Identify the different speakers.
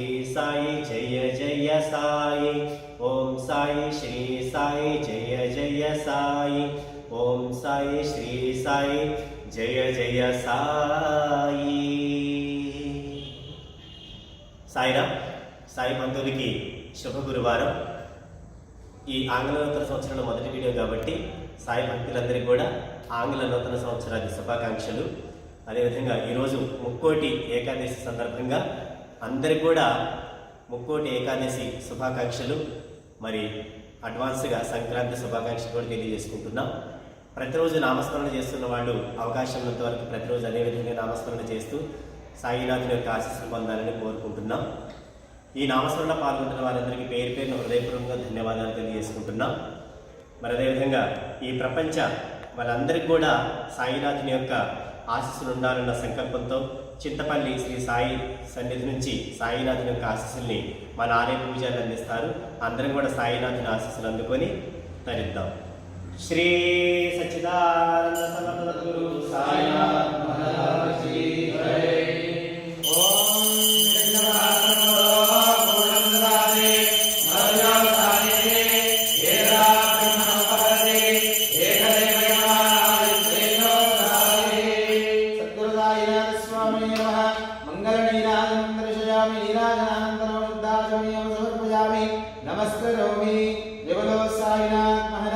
Speaker 1: साई जय जय साई ओम साई श्री साई जय जय साई ओम साई श्री साई जय जय साई సాయిరామ్ సాయి బంధువులకి శుభ గురువారం. ఈ ఆంగ్ల నూతన సంవత్సరంలో మొదటి వీడియో కాబట్టి సాయి భక్తులందరికీ కూడా ఆంగ్ల నూతన సంవత్సరాది శుభాకాంక్షలు. అదేవిధంగా ఈరోజు ముక్కోటి ఏకాదశి సందర్భంగా అందరికి కూడా ముక్కోటి ఏకాదశి శుభాకాంక్షలు, మరి అడ్వాన్స్గా సంక్రాంతి శుభాకాంక్షలు కూడా తెలియజేసుకుంటున్నాం. ప్రతిరోజు నామస్మరణ చేస్తున్న వాళ్ళు అవకాశం ఉన్నంత వరకు ప్రతిరోజు అదేవిధంగా నామస్మరణ చేస్తూ సాయినాథుని యొక్క ఆశీస్సులు పొందాలని కోరుకుంటున్నాం. ఈ నామస్మరణ పాల్గొంటున్న వారందరికీ పేరు పేరున హృదయపూర్వకంగా ధన్యవాదాలు తెలియజేసుకుంటున్నాం. మరి అదేవిధంగా ఈ ప్రపంచ వాళ్ళందరికీ కూడా సాయినాథుని యొక్క ఆశీస్సులు ఉండాలన్న సంకల్పంతో చింతపల్లి శ్రీ సాయి సన్నిధి నుంచి సాయినాథుని యొక్క ఆశీస్సుల్ని మన ఆలయ పూజలు అందిస్తారు. అందరం కూడా సాయినాథుని ఆశీస్సులు అందుకొని తరిద్దాం. శ్రీ సచ్చిదానంద సద్గురు సాయినాథ్ మహారాజ్ కీ జై.
Speaker 2: नमस्करोमि जय बोलो साईनाथ महाराज